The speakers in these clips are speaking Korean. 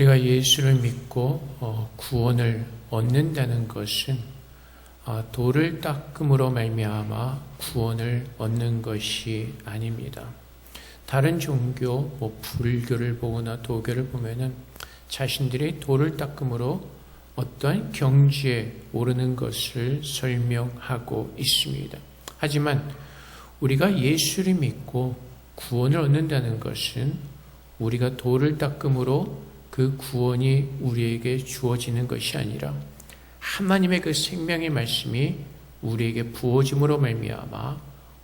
우리가 예수를 믿고 구원을 얻는다는 것은 돌을 닦음으로 말미암아 구원을 얻는 것이 아닙니다. 다른 종교, 불교를 보거나 도교를 보면은 자신들이 돌을 닦음으로 어떠한 경지에 오르는 것을 설명하고 있습니다. 하지만 우리가 예수를 믿고 구원을 얻는다는 것은 우리가 돌을 닦음으로 그 구원이 우리에게 주어지는 것이 아니라 하나님의 그 생명의 말씀이 우리에게 부어짐으로 말미암아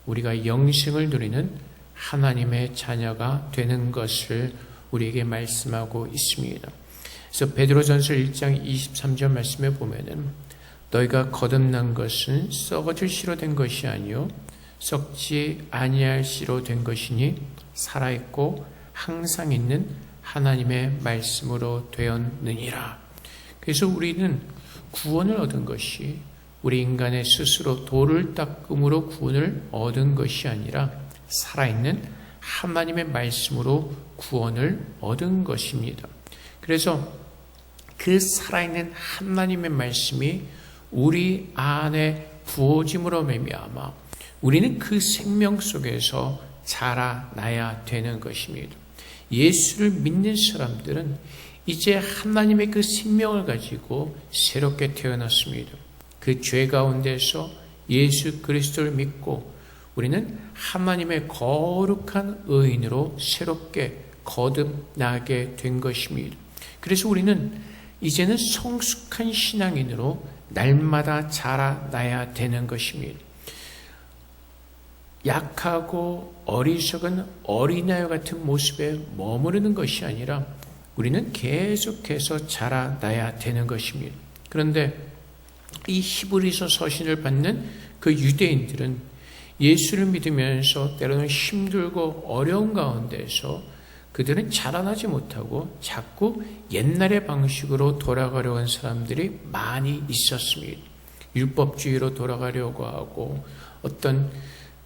우리가 영생을 누리는 하나님의 자녀가 되는 것을 우리에게 말씀하고 있습니다. 그래서 베드로전서 1장 23절 말씀에 보면은 너희가 거듭난 것은 썩어질 씨로 된 것이 아니요 썩지 아니할 씨로 된 것이니 살아있고 항상 있는 하나님의 말씀으로 되었느니라. 그래서 우리는 구원을 얻은 것이 우리 인간의 스스로 돌을 닦음으로 구원을 얻은 것이 아니라 살아있는 하나님의 말씀으로 구원을 얻은 것입니다. 그래서 그 살아있는 하나님의 말씀이 우리 안에 부어짐으로 말미암아 우리는 그 생명 속에서 자라나야 되는 것입니다. 예수를 믿는 사람들은 이제 하나님의 그 생명을 가지고 새롭게 태어났습니다. 그 죄 가운데서 예수 그리스도를 믿고 우리는 하나님의 거룩한 의인으로 새롭게 거듭나게 된 것입니다. 그래서 우리는 이제는 성숙한 신앙인으로 날마다 자라나야 되는 것입니다. 약하고 어리석은 어린아이 같은 모습에 머무르는 것이 아니라 우리는 계속해서 자라나야 되는 것입니다. 그런데 이 히브리서 서신을 받는 그 유대인들은 예수를 믿으면서 때로는 힘들고 어려운 가운데서 그들은 자라나지 못하고 자꾸 옛날의 방식으로 돌아가려고 한 사람들이 많이 있었습니다. 율법주의로 돌아가려고 하고 어떤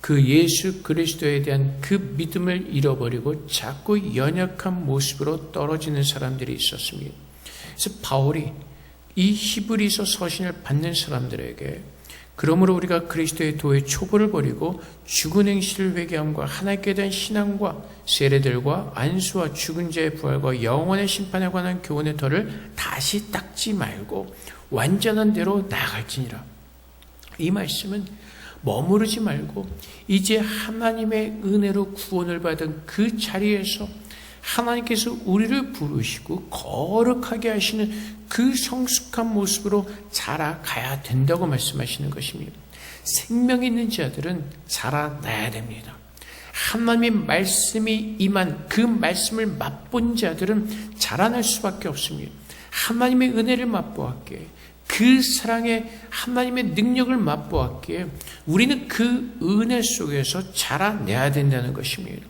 그 예수 그리스도에 대한 그 믿음을 잃어버리고 자꾸 연약한 모습으로 떨어지는 사람들이 있었습니다. 그래서 바울이 이 히브리서 서신을 받는 사람들에게 그러므로 우리가 그리스도의 도의 초보를 버리고 죽은 행실을 회개함과 하나님께 대한 신앙과 세례들과 안수와 죽은 자의 부활과 영원의 심판에 관한 교훈의 털을 다시 닦지 말고 완전한 대로 나아갈지니라. 이 말씀은 머무르지 말고 이제 하나님의 은혜로 구원을 받은 그 자리에서 하나님께서 우리를 부르시고 거룩하게 하시는 그 성숙한 모습으로 자라가야 된다고 말씀하시는 것입니다. 생명 있는 자들은 자라나야 됩니다. 하나님의 말씀이 임한 그 말씀을 맛본 자들은 자라날 수밖에 없습니다. 하나님의 은혜를 맛보았기에 그 사랑의 하나님의 능력을 맛보았기에 우리는 그 은혜 속에서 자라내야 된다는 것입니다.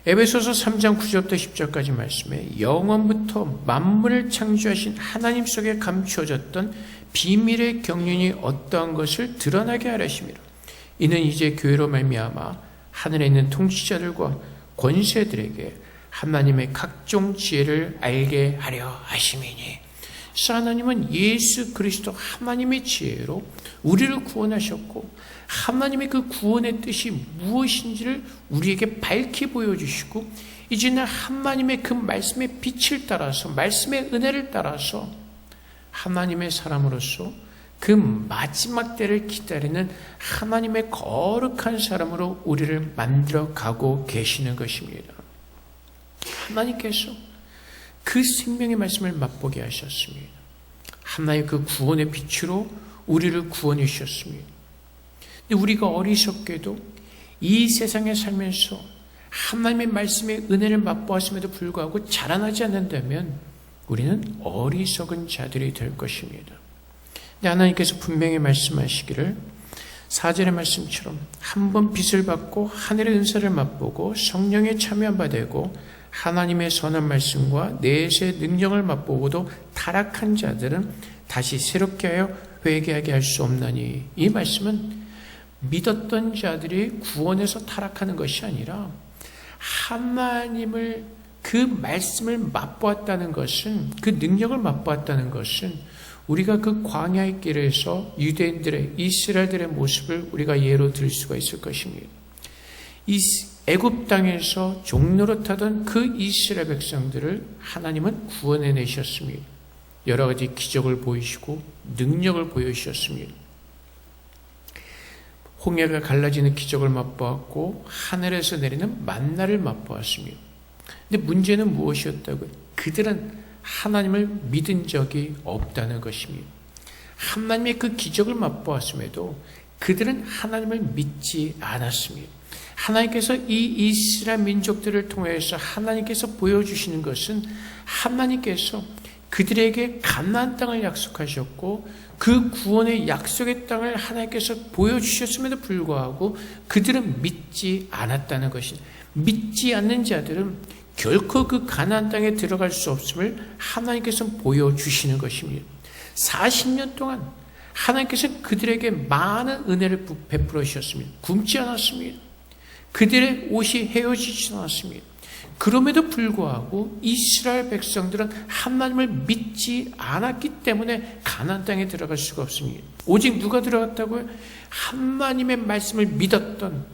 에베소서 3장 9절부터 10절까지 말씀에 영원부터 만물을 창조하신 하나님 속에 감추어졌던 비밀의 경륜이 어떠한 것을 드러나게 하려심이라. 이는 이제 교회로 말미암아 하늘에 있는 통치자들과 권세들에게 하나님의 각종 지혜를 알게 하려 하심이니. 하나님은 예수 그리스도 하나님의 지혜로 우리를 구원하셨고 하나님의 그 구원의 뜻이 무엇인지를 우리에게 밝히 보여주시고 이제는 하나님의 그 말씀의 빛을 따라서 말씀의 은혜를 따라서 하나님의 사람으로서 그 마지막 때를 기다리는 하나님의 거룩한 사람으로 우리를 만들어 가고 계시는 것입니다. 하나님께서 그 생명의 말씀을 맛보게 하셨습니다. 하나님의 그 구원의 빛으로 우리를 구원해 주셨습니다. 근데 우리가 어리석게도 이 세상에 살면서 하나님의 말씀의 은혜를 맛보았음에도 불구하고 자라나지 않는다면 우리는 어리석은 자들이 될 것입니다. 근데 하나님께서 분명히 말씀하시기를 4절의 말씀처럼 한 번 빛을 받고 하늘의 은사를 맛보고 성령에 참여한 바 되고 하나님의 선한 말씀과 내세의 능력을 맛보고도 타락한 자들은 다시 새롭게 하여 회개하게 할 수 없나니. 이 말씀은 믿었던 자들이 구원에서 타락하는 것이 아니라 하나님을 그 말씀을 맛보았다는 것은, 그 능력을 맛보았다는 것은 우리가 그 광야의 길에서 유대인들의, 이스라엘들의 모습을 우리가 예로 들 수가 있을 것입니다. 이 애굽 땅에서 종노릇하던 그 이스라엘 백성들을 하나님은 구원해 내셨습니다. 여러 가지 기적을 보이시고 능력을 보여주셨습니다. 홍해가 갈라지는 기적을 맛보았고 하늘에서 내리는 만나를 맛보았습니다. 근데 문제는 무엇이었다고요? 그들은 하나님을 믿은 적이 없다는 것입니다. 하나님의 그 기적을 맛보았음에도 그들은 하나님을 믿지 않았습니다. 하나님께서 이 이스라엘 민족들을 통해서 하나님께서 보여주시는 것은 하나님께서 그들에게 가나안 땅을 약속하셨고 그 구원의 약속의 땅을 하나님께서 보여주셨음에도 불구하고 그들은 믿지 않았다는 것입니다. 믿지 않는 자들은 결코 그 가나안 땅에 들어갈 수 없음을 하나님께서 보여주시는 것입니다. 40년 동안 하나님께서 그들에게 많은 은혜를 베풀어 주셨습니다. 굶지 않았습니다. 그들의 옷이 헤어지지 않았습니다. 그럼에도 불구하고 이스라엘 백성들은 하나님을 믿지 않았기 때문에 가나안 땅에 들어갈 수가 없습니다. 오직 누가 들어갔다고요? 하나님의 말씀을 믿었던,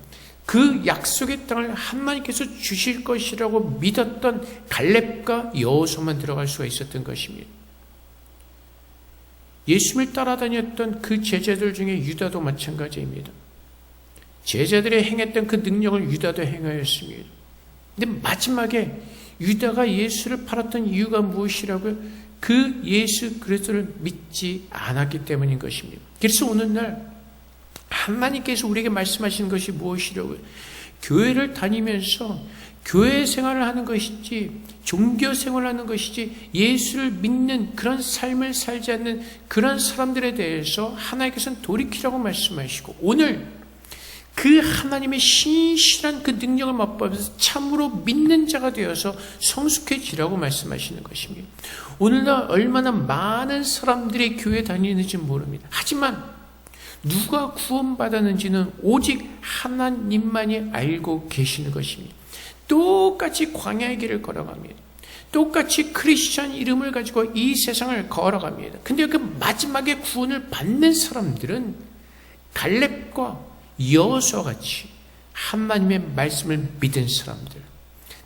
그 약속의 땅을 하나님께서 주실 것이라고 믿었던 갈렙과 여호수아만 들어갈 수가 있었던 것입니다. 예수님을 따라다녔던 그 제자들 중에 유다도 마찬가지입니다. 제자들이 행했던 그 능력을 유다도 행하였습니다. 근데 마지막에 유다가 예수를 팔았던 이유가 무엇이라고요? 그 예수 그리스도를 믿지 않았기 때문인 것입니다. 그래서 오늘날 하나님께서 우리에게 말씀하시는 것이 무엇이라고요? 교회를 다니면서 교회 생활을 하는 것이지, 종교 생활을 하는 것이지, 예수를 믿는 그런 삶을 살지 않는 그런 사람들에 대해서 하나님께서는 돌이키라고 말씀하시고, 오늘 그 하나님의 신실한 그 능력을 맛보면서 참으로 믿는 자가 되어서 성숙해지라고 말씀하시는 것입니다. 오늘날 얼마나 많은 사람들이 교회 다니는지 모릅니다. 하지만 누가 구원받았는지는 오직 하나님만이 알고 계시는 것입니다. 똑같이 광야의 길을 걸어갑니다. 똑같이 크리스천 이름을 가지고 이 세상을 걸어갑니다. 근데 그 마지막에 구원을 받는 사람들은 갈렙과 여호수아 같이 하나님의 말씀을 믿은 사람들,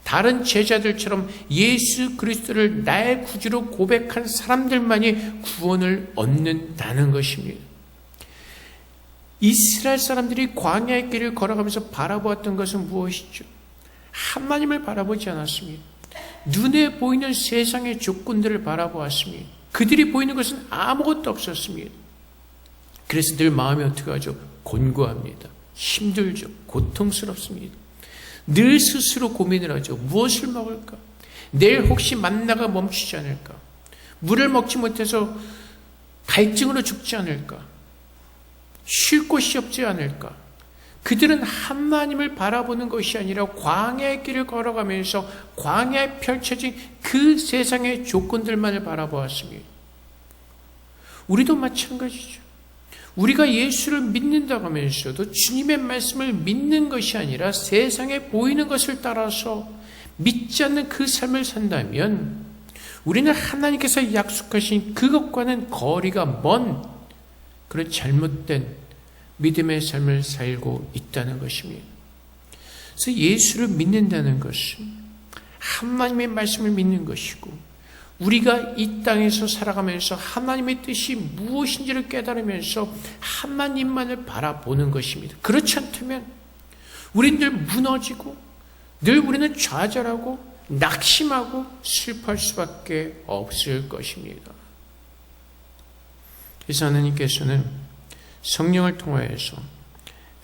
다른 제자들처럼 예수 그리스도를 나의 구주로 고백한 사람들만이 구원을 얻는다는 것입니다. 이스라엘 사람들이 광야의 길을 걸어가면서 바라보았던 것은 무엇이죠? 하나님을 바라보지 않았습니다. 눈에 보이는 세상의 조건들을 바라보았습니다. 그들이 보이는 것은 아무것도 없었습니다. 그래서 늘 마음이 어떻게 하죠? 곤고합니다. 힘들죠. 고통스럽습니다. 늘 스스로 고민을 하죠. 무엇을 먹을까? 내일 혹시 만나가 멈추지 않을까? 물을 먹지 못해서 갈증으로 죽지 않을까? 쉴 곳이 없지 않을까? 그들은 하나님을 바라보는 것이 아니라 광야의 길을 걸어가면서 광야에 펼쳐진 그 세상의 조건들만을 바라보았습니다. 우리도 마찬가지죠. 우리가 예수를 믿는다고 하면서도 주님의 말씀을 믿는 것이 아니라 세상에 보이는 것을 따라서 믿지 않는 그 삶을 산다면 우리는 하나님께서 약속하신 그것과는 거리가 먼 그런 잘못된 믿음의 삶을 살고 있다는 것입니다. 그래서 예수를 믿는다는 것은 하나님의 말씀을 믿는 것이고, 우리가 이 땅에서 살아가면서 하나님의 뜻이 무엇인지를 깨달으면서 하나님만을 바라보는 것입니다. 그렇지 않다면 우리는 늘 무너지고 늘 우리는 좌절하고 낙심하고 슬퍼할 수밖에 없을 것입니다. 그래서 하나님께서는 성령을 통하여서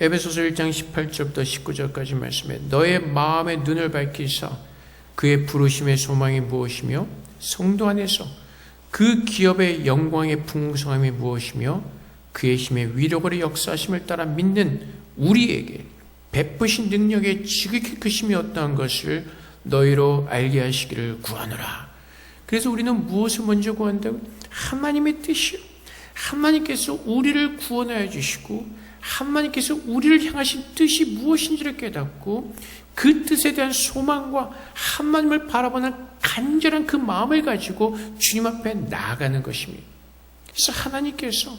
에베소서 1장 18절부터 19절까지 말씀에 너의 마음의 눈을 밝히사 그의 부르심의 소망이 무엇이며 성도 안에서 그 기업의 영광의 풍성함이 무엇이며 그의 힘의 위력으로 역사하심을 따라 믿는 우리에게 베푸신 능력의 지극히 크심이 어떠한 것을 너희로 알게 하시기를 구하노라. 그래서 우리는 무엇을 먼저 구한다고? 하나님의 뜻이요. 하나님께서 우리를 구원하여 주시고 하나님께서 우리를 향하신 뜻이 무엇인지를 깨닫고 그 뜻에 대한 소망과 하나님을 바라보는 간절한 그 마음을 가지고 주님 앞에 나아가는 것입니다. 그래서 하나님께서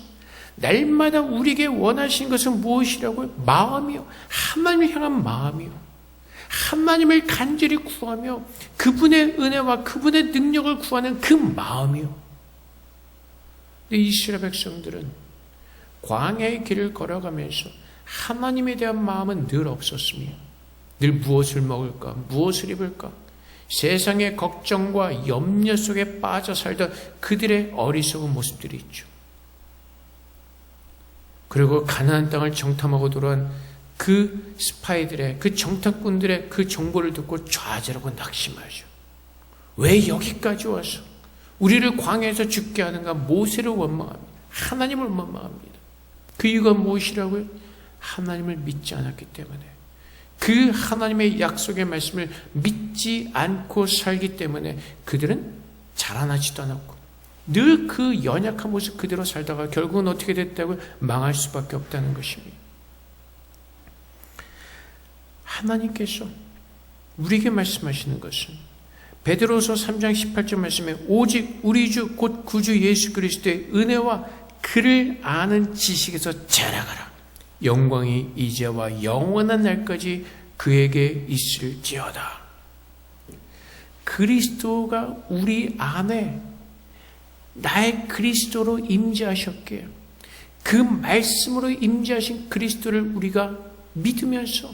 날마다 우리에게 원하시는 것은 무엇이라고요? 마음이요. 하나님을 향한 마음이요. 하나님을 간절히 구하며 그분의 은혜와 그분의 능력을 구하는 그 마음이요. 이스라엘 백성들은 광야의 길을 걸어가면서 하나님에 대한 마음은 늘 없었습니다. 늘 무엇을 먹을까? 무엇을 입을까? 세상의 걱정과 염려 속에 빠져 살던 그들의 어리석은 모습들이 있죠. 그리고 가나안 땅을 정탐하고 돌아온 그 스파이들의, 그 정탐꾼들의 그 정보를 듣고 좌절하고 낙심하죠. 왜 여기까지 와서 우리를 광야에서 죽게 하는가? 모세를 원망합니다. 하나님을 원망합니다. 그 이유가 무엇이라고요? 하나님을 믿지 않았기 때문에, 그 하나님의 약속의 말씀을 믿지 않고 살기 때문에 그들은 자라나지도 않았고 늘 그 연약한 모습 그대로 살다가 결국은 어떻게 됐다고요? 망할 수밖에 없다는 것입니다. 하나님께서 우리에게 말씀하시는 것은 베드로서 3장 18절 말씀에 오직 우리 주 곧 구주 예수 그리스도의 은혜와 그를 아는 지식에서 자라가라. 영광이 이제와 영원한 날까지 그에게 있을지어다. 그리스도가 우리 안에 나의 그리스도로 임재하셨기에 그 말씀으로 임재하신 그리스도를 우리가 믿으면서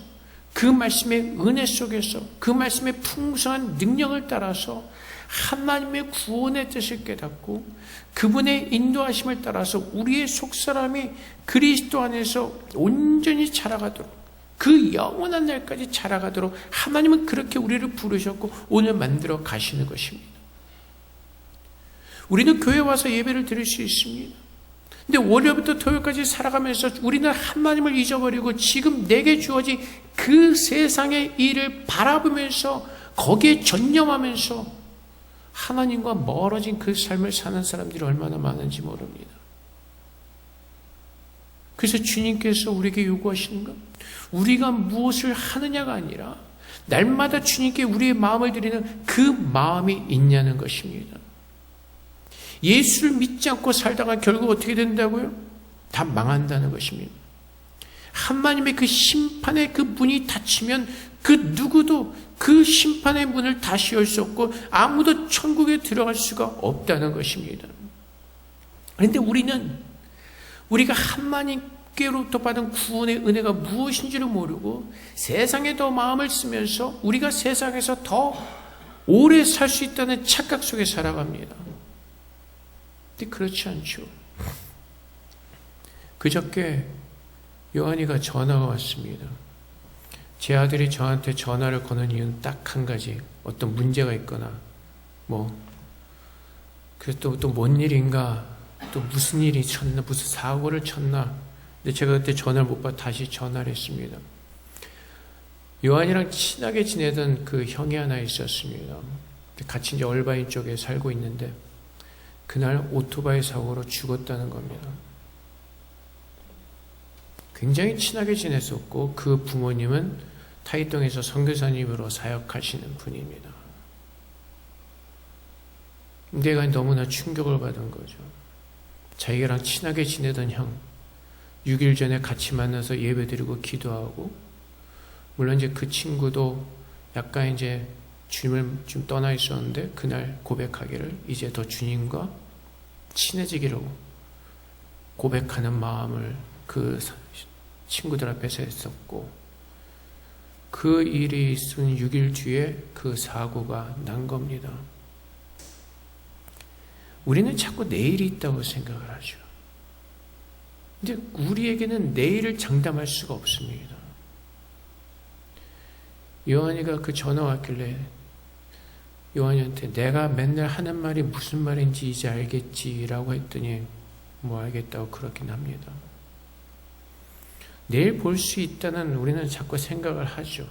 그 말씀의 은혜 속에서 그 말씀의 풍성한 능력을 따라서 하나님의 구원의 뜻을 깨닫고 그분의 인도하심을 따라서 우리의 속사람이 그리스도 안에서 온전히 자라가도록, 그 영원한 날까지 자라가도록 하나님은 그렇게 우리를 부르셨고 오늘 만들어 가시는 것입니다. 우리는 교회 와서 예배를 드릴 수 있습니다. 근데 월요일부터 토요일까지 살아가면서 우리는 하나님을 잊어버리고 지금 내게 주어진 그 세상의 일을 바라보면서 거기에 전념하면서 하나님과 멀어진 그 삶을 사는 사람들이 얼마나 많은지 모릅니다. 그래서 주님께서 우리에게 요구하시는 것, 우리가 무엇을 하느냐가 아니라 날마다 주님께 우리의 마음을 드리는 그 마음이 있냐는 것입니다. 예수를 믿지 않고 살다가 결국 어떻게 된다고요? 다 망한다는 것입니다. 하나님의 그 심판의 그 문이 닫히면 그 누구도 그 심판의 문을 다시 열 수 없고 아무도 천국에 들어갈 수가 없다는 것입니다. 그런데 우리가 하나님께로부터 받은 구원의 은혜가 무엇인지를 모르고 세상에 더 마음을 쓰면서 우리가 세상에서 더 오래 살 수 있다는 착각 속에 살아갑니다. 근데 그렇지 않죠. 그저께 요한이가 전화가 왔습니다. 제 아들이 저한테 전화를 거는 이유는 딱 한 가지, 어떤 문제가 있거나 그래서 또 뭔 일인가, 또 무슨 일이 쳤나, 무슨 사고를 쳤나. 근데 제가 그때 전화를 못 받아 다시 전화를 했습니다. 요한이랑 친하게 지내던 그 형이 하나 있었습니다. 같이 이제 얼바인 쪽에 살고 있는데 그날 오토바이 사고로 죽었다는 겁니다. 굉장히 친하게 지냈었고 그 부모님은 타이동에서 선교사님으로 사역하시는 분입니다. 내가 너무나 충격을 받은 거죠. 자기랑 친하게 지내던 형, 6일 전에 같이 만나서 예배드리고 기도하고, 물론 이제 그 친구도 약간 이제 주님을 좀 떠나 있었는데 그날 고백하기를 이제 더 주님과 친해지기로 고백하는 마음을 그 친구들 앞에서 했었고, 그 일이 있은 6일 뒤에 그 사고가 난 겁니다. 우리는 자꾸 내일이 있다고 생각을 하죠. 근데 우리에게는 내일을 장담할 수가 없습니다. 요한이가 그 전화 왔길래 요한이한테 내가 맨날 하는 말이 무슨 말인지 이제 알겠지라고 했더니 알겠다고 그러긴 합니다. 내일 볼 수 있다는 우리는 자꾸 생각을 하죠.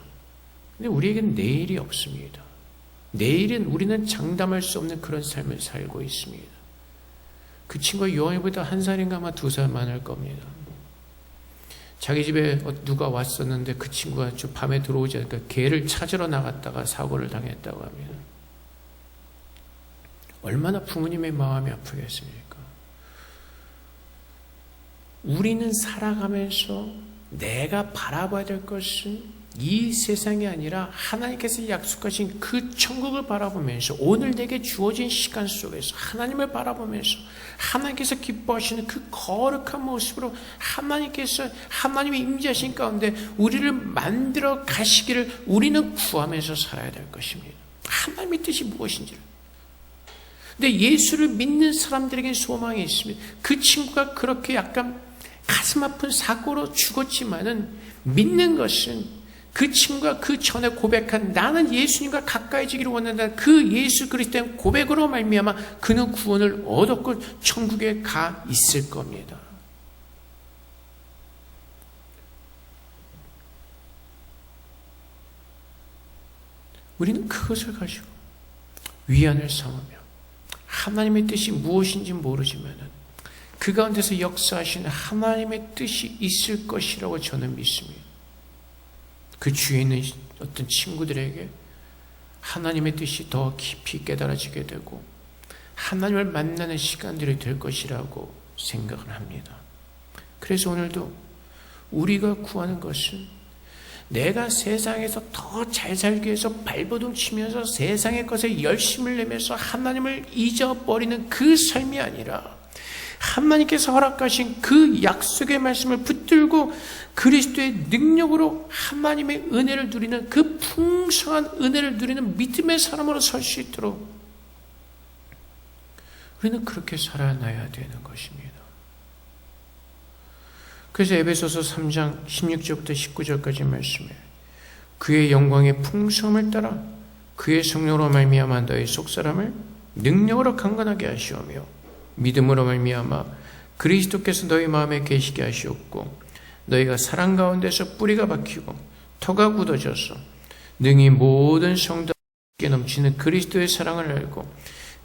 근데 우리에겐 내일이 없습니다. 내일은 우리는 장담할 수 없는 그런 삶을 살고 있습니다. 그 친구가 요한이보다 1살인가 아마 2살 많을 겁니다. 자기 집에 누가 왔었는데 그 친구가 좀 밤에 들어오지 않으니까 개를 찾으러 나갔다가 사고를 당했다고 합니다. 얼마나 부모님의 마음이 아프겠습니까? 우리는 살아가면서 내가 바라봐야 될 것은 이 세상이 아니라 하나님께서 약속하신 그 천국을 바라보면서 오늘 내게 주어진 시간 속에서 하나님을 바라보면서 하나님께서 기뻐하시는 그 거룩한 모습으로 하나님의 임재하신 가운데 우리를 만들어 가시기를 우리는 구하면서 살아야 될 것입니다. 하나님의 뜻이 무엇인지를. 근데 예수를 믿는 사람들에게 소망이 있습니다. 그 친구가 그렇게 약간 가슴 아픈 사고로 죽었지만은 믿는 것은 그 친구가 그 전에 고백한 나는 예수님과 가까이지기를 원한다 그 예수 그리스도의 고백으로 말미암아 그는 구원을 얻었고 천국에 가 있을 겁니다. 우리는 그것을 가지고 위안을 삼으며 하나님의 뜻이 무엇인지 모르지만은 그 가운데서 역사하시는 하나님의 뜻이 있을 것이라고 저는 믿습니다. 그 주위에 있는 어떤 친구들에게 하나님의 뜻이 더 깊이 깨달아지게 되고 하나님을 만나는 시간들이 될 것이라고 생각을 합니다. 그래서 오늘도 우리가 구하는 것은 내가 세상에서 더 잘 살기 위해서 발버둥 치면서 세상의 것에 열심을 내면서 하나님을 잊어버리는 그 삶이 아니라 하나님께서 허락하신 그 약속의 말씀을 붙들고 그리스도의 능력으로 하나님의 은혜를 누리는 그 풍성한 은혜를 누리는 믿음의 사람으로 설 수 있도록 우리는 그렇게 살아나야 되는 것입니다. 그래서 에베소서 3장 16절부터 19절까지 말씀에 그의 영광의 풍성함을 따라 그의 성령으로 말미암아 너의 속사람을 능력으로 강건하게 하시오며 믿음으로 말미암아 그리스도께서 너희 마음에 계시게 하시옵고 너희가 사랑 가운데서 뿌리가 박히고 터가 굳어져서 능히 모든 성도에게 넘치는 그리스도의 사랑을 알고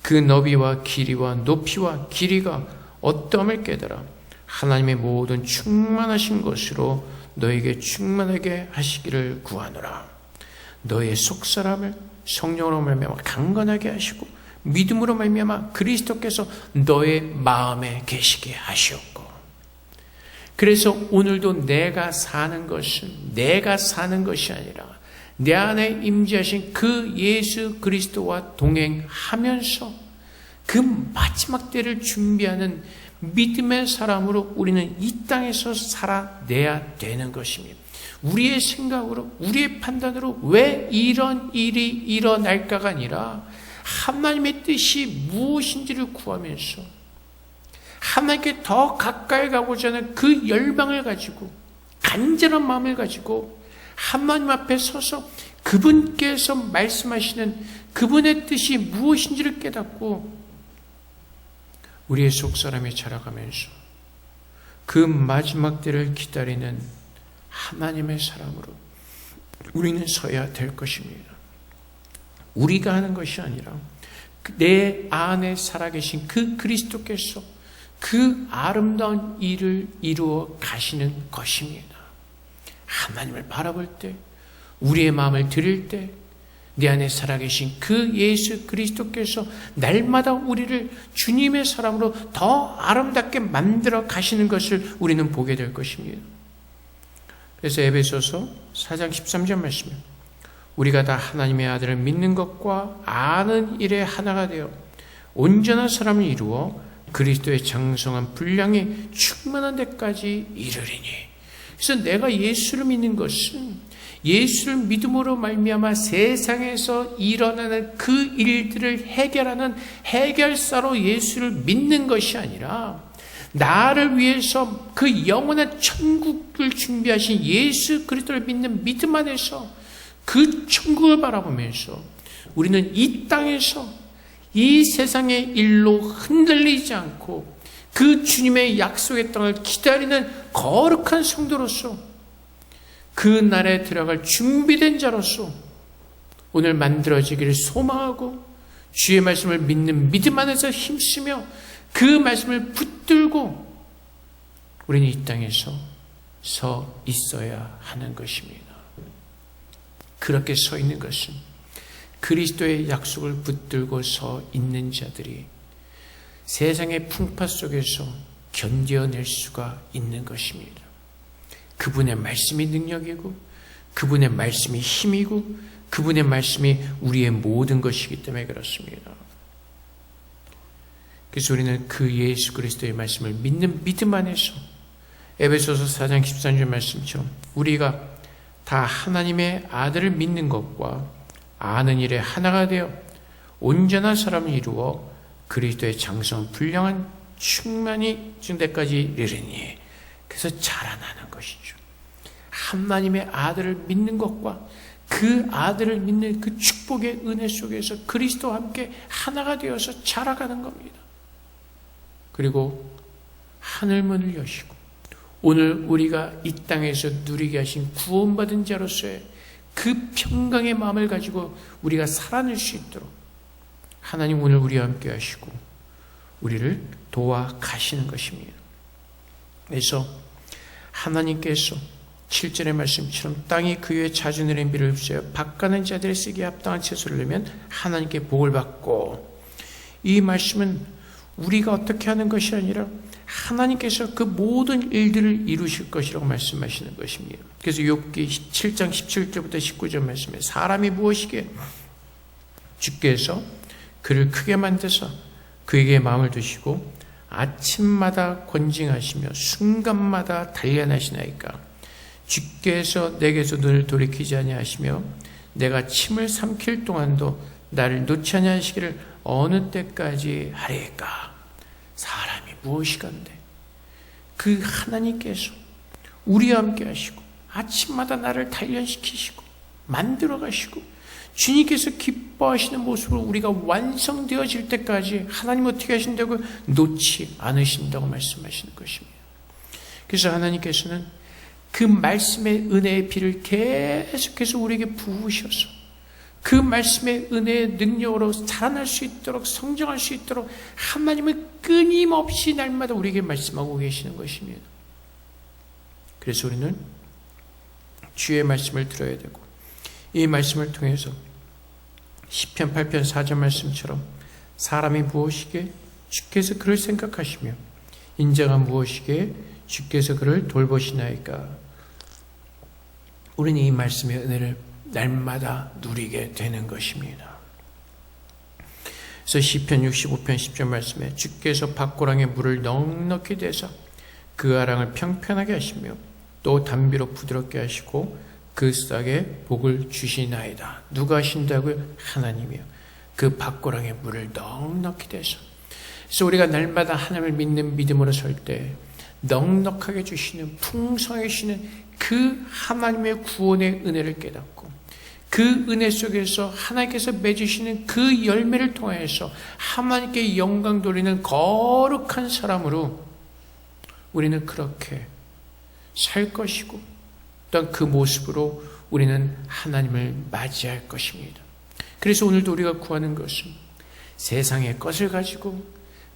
그 너비와 길이와 높이와 길이가 어떠함을 깨달아 하나님의 모든 충만하신 것으로 너에게 충만하게 하시기를 구하노라. 너의 속사람을 성령으로 말미암아 강건하게 하시고 믿음으로 말미암아 그리스도께서 너의 마음에 계시게 하시옵고. 그래서 오늘도 내가 사는 것은 내가 사는 것이 아니라 내 안에 임재하신 그 예수 그리스도와 동행하면서 그 마지막 때를 준비하는 믿음의 사람으로 우리는 이 땅에서 살아내야 되는 것입니다. 우리의 생각으로 우리의 판단으로 왜 이런 일이 일어날까가 아니라 하나님의 뜻이 무엇인지를 구하면서 하나님께 더 가까이 가고자 하는 그 열망을 가지고 간절한 마음을 가지고 하나님 앞에 서서 그분께서 말씀하시는 그분의 뜻이 무엇인지를 깨닫고 우리의 속사람이 자라가면서 그 마지막 때를 기다리는 하나님의 사람으로 우리는 서야 될 것입니다. 우리가 하는 것이 아니라 내 안에 살아계신 그 그리스도께서 그 아름다운 일을 이루어 가시는 것입니다. 하나님을 바라볼 때, 우리의 마음을 드릴 때, 내 안에 살아계신 그 예수 그리스도께서 날마다 우리를 주님의 사람으로 더 아름답게 만들어 가시는 것을 우리는 보게 될 것입니다. 그래서 에베소서 4장 13절 말씀에 우리가 다 하나님의 아들을 믿는 것과 아는 일에 하나가 되어 온전한 사람을 이루어 그리스도의 장성한 분량이 충만한 데까지 이르리니. 그래서 내가 예수를 믿는 것은 예수를 믿음으로 말미암아 세상에서 일어나는 그 일들을 해결하는 해결사로 예수를 믿는 것이 아니라 나를 위해서 그 영원한 천국을 준비하신 예수 그리스도를 믿는 믿음 안에서 그 천국을 바라보면서 우리는 이 땅에서 이 세상의 일로 흔들리지 않고 그 주님의 약속의 땅을 기다리는 거룩한 성도로서 그 날에 들어갈 준비된 자로서 오늘 만들어지기를 소망하고 주의 말씀을 믿는 믿음 안에서 힘쓰며 그 말씀을 붙들고 우리는 이 땅에서 서 있어야 하는 것입니다. 그렇게 서 있는 것은 그리스도의 약속을 붙들고 서 있는 자들이 세상의 풍파 속에서 견뎌낼 수가 있는 것입니다. 그분의 말씀이 능력이고 그분의 말씀이 힘이고 그분의 말씀이 우리의 모든 것이기 때문에 그렇습니다. 그래서 우리는 그 예수 그리스도의 말씀을 믿는 믿음 안에서 에베소서 4장 13절 말씀처럼 우리가 다 하나님의 아들을 믿는 것과 아는 일에 하나가 되어 온전한 사람을 이루어 그리스도의 장성 불량한 충만이 증대까지 이르니, 그래서 자라나는 것이죠. 하나님의 아들을 믿는 것과 그 아들을 믿는 그 축복의 은혜 속에서 그리스도와 함께 하나가 되어서 자라가는 겁니다. 그리고 하늘문을 여시고 오늘 우리가 이 땅에서 누리게 하신 구원받은 자로서의 그 평강의 마음을 가지고 우리가 살아낼 수 있도록 하나님 오늘 우리와 함께 하시고 우리를 도와 가시는 것입니다. 그래서 하나님께서 7절의 말씀처럼 땅이 그 위에 자주 내린 비를 흡수하여 밭가는 자들의 쓰기에 합당한 채소를 내면 하나님께 복을 받고, 이 말씀은 우리가 어떻게 하는 것이 아니라 하나님께서 그 모든 일들을 이루실 것이라고 말씀하시는 것입니다. 그래서 욥기 7장 17절부터 19절 말씀에 사람이 무엇이기에 주께서 그를 크게 만드사 그에게 마음을 두시고 아침마다 권징하시며 순간마다 단련하시나이까. 주께서 내게서 눈을 돌이키지 아니하시며 내가 침을 삼킬 동안도 나를 놓지 아니하시기를 어느 때까지 하리까. 사람이 무엇이간데 그 하나님께서 우리와 함께 하시고 아침마다 나를 단련시키시고 만들어 가시고 주님께서 기뻐하시는 모습으로 우리가 완성되어질 때까지 하나님 어떻게 하신다고? 놓지 않으신다고 말씀하시는 것입니다. 그래서 하나님께서는 그 말씀의 은혜의 비를 계속해서 우리에게 부으셔서 그 말씀의 은혜의 능력으로 자라날 수 있도록 성장할 수 있도록 하나님은 끊임없이 날마다 우리에게 말씀하고 계시는 것입니다. 그래서 우리는 주의 말씀을 들어야 되고 이 말씀을 통해서 시편 8편 4절 말씀처럼 사람이 무엇이기에 주께서 그를 생각하시며 인자가 무엇이기에 주께서 그를 돌보시나이까. 우리는 이 말씀의 은혜를 날마다 누리게 되는 것입니다. 그래서 시편 65편 10절 말씀에 주께서 밭고랑에 물을 넉넉히 대사 그 아랑을 평편하게 하시며 또 담비로 부드럽게 하시고 그 싹에 복을 주시나이다. 누가 하신다고요? 하나님이요. 그 밭고랑에 물을 넉넉히 대서. 그래서 우리가 날마다 하나님을 믿는 믿음으로 설 때 넉넉하게 주시는 풍성하게 주시는 그 하나님의 구원의 은혜를 깨닫고 그 은혜 속에서 하나님께서 맺으시는 그 열매를 통해서 하나님께 영광 돌리는 거룩한 사람으로 우리는 그렇게 살 것이고 또한 그 모습으로 우리는 하나님을 맞이할 것입니다. 그래서 오늘도 우리가 구하는 것은 세상의 것을 가지고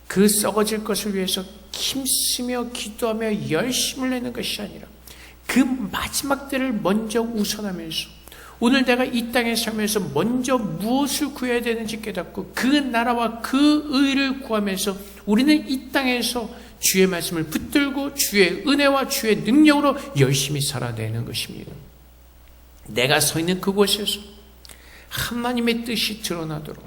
그 썩어질 것을 위해서 힘쓰며 기도하며 열심을 내는 것이 아니라 그 마지막 때를 먼저 우선하면서 오늘 내가 이 땅에 살면서 먼저 무엇을 구해야 되는지 깨닫고 그 나라와 그 의를 구하면서 우리는 이 땅에서 주의 말씀을 붙들고 주의 은혜와 주의 능력으로 열심히 살아내는 것입니다. 내가 서 있는 그곳에서 하나님의 뜻이 드러나도록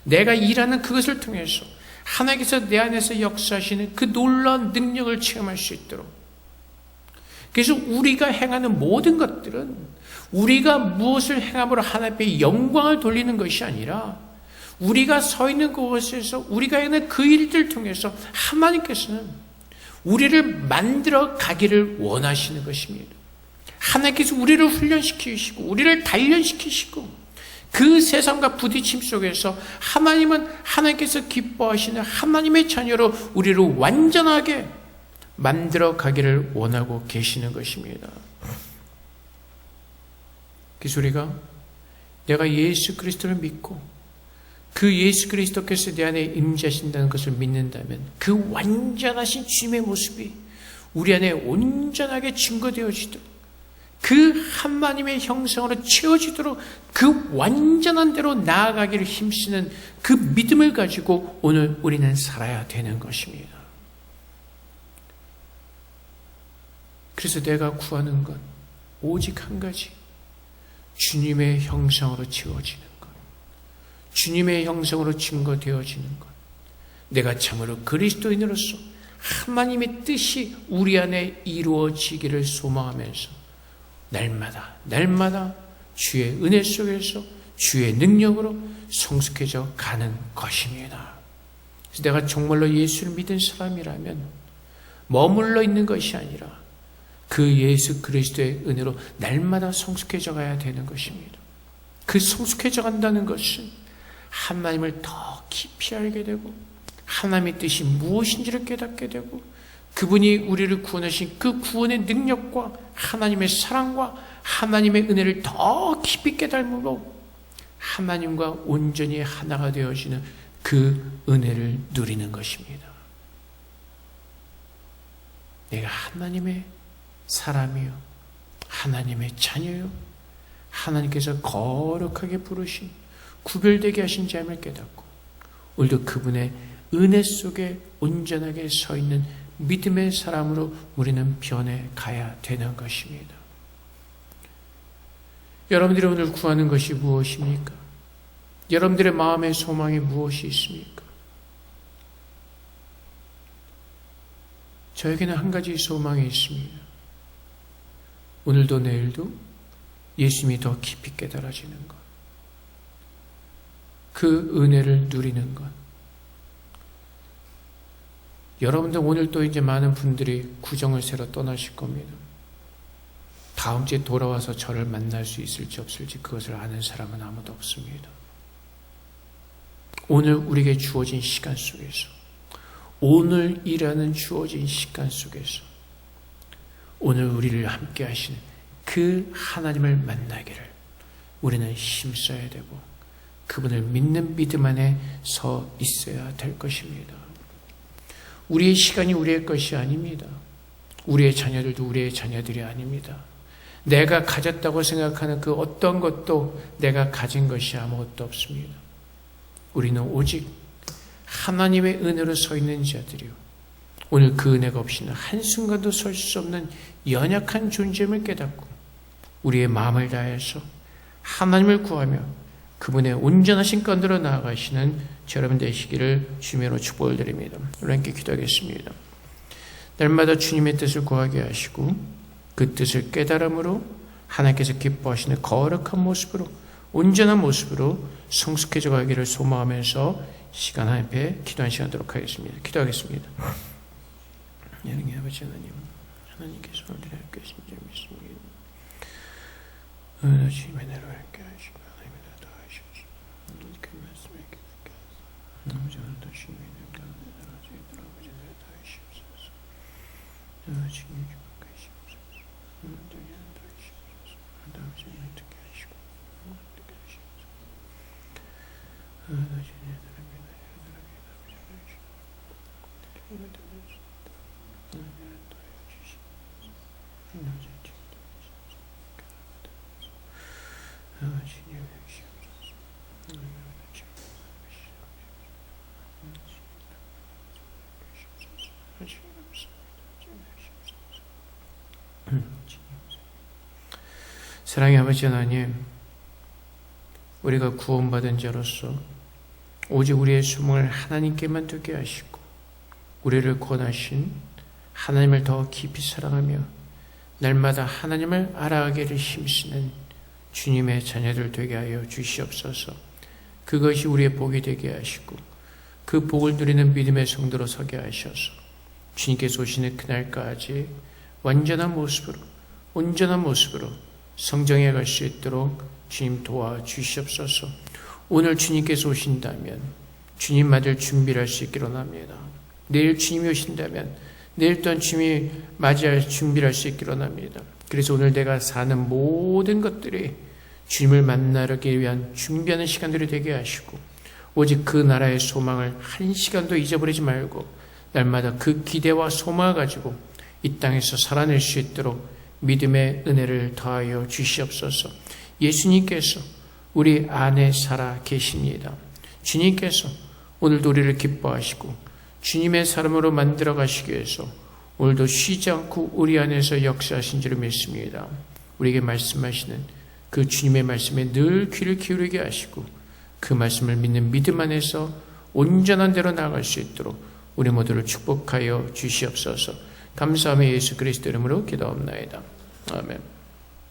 내가 일하는 그것을 통해서 하나님께서 내 안에서 역사하시는 그 놀라운 능력을 체험할 수 있도록, 그래서 우리가 행하는 모든 것들은 우리가 무엇을 행함으로 하나님 앞에 영광을 돌리는 것이 아니라 우리가 서 있는 그곳에서 우리가 하는 그 일들 통해서 하나님께서는 우리를 만들어 가기를 원하시는 것입니다. 하나님께서 우리를 훈련시키시고 우리를 단련시키시고 그 세상과 부딪힘 속에서 하나님은 하나님께서 기뻐하시는 하나님의 자녀로 우리를 완전하게 만들어 가기를 원하고 계시는 것입니다. 그래서 우리가 내가 예수 그리스도를 믿고 그 예수 그리스도께서 내 안에 임재하신다는 것을 믿는다면 그 완전하신 주님의 모습이 우리 안에 온전하게 증거되어지도록, 그 하나님의 형상으로 채워지도록 그 완전한 대로 나아가기를 힘쓰는 그 믿음을 가지고 오늘 우리는 살아야 되는 것입니다. 그래서 내가 구하는 건 오직 한 가지, 주님의 형상으로 채워지는 것, 주님의 형상으로 증거되어지는 것, 내가 참으로 그리스도인으로서 하나님의 뜻이 우리 안에 이루어지기를 소망하면서 날마다 주의 은혜 속에서 주의 능력으로 성숙해져 가는 것입니다. 그래서 내가 정말로 예수를 믿은 사람이라면 머물러 있는 것이 아니라 그 예수 그리스도의 은혜로 날마다 성숙해져 가야 되는 것입니다. 그 성숙해져 간다는 것은 하나님을 더 깊이 알게 되고 하나님의 뜻이 무엇인지를 깨닫게 되고 그분이 우리를 구원하신 그 구원의 능력과 하나님의 사랑과 하나님의 은혜를 더 깊이 깨달음으로 하나님과 온전히 하나가 되어지는 그 은혜를 누리는 것입니다. 내가 하나님의 사람이요, 하나님의 자녀요, 하나님께서 거룩하게 부르신 구별되게 하신 자임을 깨닫고 오늘도 그분의 은혜 속에 온전하게 서 있는 믿음의 사람으로 우리는 변해가야 되는 것입니다. 여러분들이 오늘 구하는 것이 무엇입니까? 여러분들의 마음의 소망이 무엇이 있습니까? 저에게는 한 가지 소망이 있습니다. 오늘도 내일도 예수님이 더 깊이 깨달아지는 것, 그 은혜를 누리는 것. 여러분들 오늘 또 이제 많은 분들이 구정을 새러 떠나실 겁니다. 다음 주에 돌아와서 저를 만날 수 있을지 없을지 그것을 아는 사람은 아무도 없습니다. 오늘 우리에게 주어진 시간 속에서, 오늘이라는 주어진 시간 속에서 오늘 우리를 함께 하시는 그 하나님을 만나기를 우리는 힘써야 되고 그분을 믿는 믿음 안에 서 있어야 될 것입니다. 우리의 시간이 우리의 것이 아닙니다. 우리의 자녀들도 우리의 자녀들이 아닙니다. 내가 가졌다고 생각하는 그 어떤 것도 내가 가진 것이 아무것도 없습니다. 우리는 오직 하나님의 은혜로 서 있는 자들이요, 오늘 그 은혜가 없이는 한순간도 설 수 없는 연약한 존재임을 깨닫고 우리의 마음을 다해서 하나님을 구하며 그분의 온전하신 건으로 나아가시는 여러분 되시기를 주님으로 축복을 드립니다. 우리 함께 기도하겠습니다. 날마다 주님의 뜻을 구하게 하시고 그 뜻을 깨달음으로 하나님께서 기뻐하시는 거룩한 모습으로, 온전한 모습으로 성숙해져 가기를 소망하면서 시간 앞에 기도한 시간 하도록 하겠습니다. 기도하겠습니다. 하나님 아버지 하나님, 하나님께서 우리를 함께 하신 줄 믿습니다. 주님의 은혜로 함께 하시고 하나님의 더 하십시오. 그 말씀에 기도하게 하소서. 아버지 오늘도 주님의 은혜로 저희들 아버지 은혜를 더 하십시오소. 주님 축복해 주십시오소. 오늘도 은혜를 더 하십시오소. 아버지 은혜를 듣게 하시고 듣게 하십시오소. 아버지 은혜를 사랑의 아버지 하나님, 우리가 구원받은 자로서 오직 우리의 소망을 하나님께만 두게 하시고 우리를 권하신 하나님을 더 깊이 사랑하며 날마다 하나님을 알아가기를 힘쓰는 주님의 자녀들 되게 하여 주시옵소서. 그것이 우리의 복이 되게 하시고 그 복을 누리는 믿음의 성도로 서게 하셔서 주님께서 오시는 그날까지 완전한 모습으로, 온전한 모습으로 성정해 갈 수 있도록 주님 도와주시옵소서. 오늘 주님께서 오신다면 주님 맞을 준비를 할 수 있기로 합니다. 내일 주님이 오신다면 내일 또한 주님이 맞이할 준비를 할 수 있기로 합니다. 그래서 오늘 내가 사는 모든 것들이 주님을 만나기 위한 준비하는 시간들이 되게 하시고 오직 그 나라의 소망을 한 시간도 잊어버리지 말고 날마다 그 기대와 소망을 가지고 이 땅에서 살아낼 수 있도록 믿음의 은혜를 더하여 주시옵소서. 예수님께서 우리 안에 살아 계십니다. 주님께서 오늘도 우리를 기뻐하시고 주님의 사람으로 만들어 가시기 위해서 오늘도 쉬지 않고 우리 안에서 역사하신 줄을 믿습니다. 우리에게 말씀하시는 그 주님의 말씀에 늘 귀를 기울이게 하시고 그 말씀을 믿는 믿음 안에서 온전한 대로 나아갈 수 있도록 우리 모두를 축복하여 주시옵소서. 감사하며 예수 그리스도 이름으로 기도합나이다. 아멘.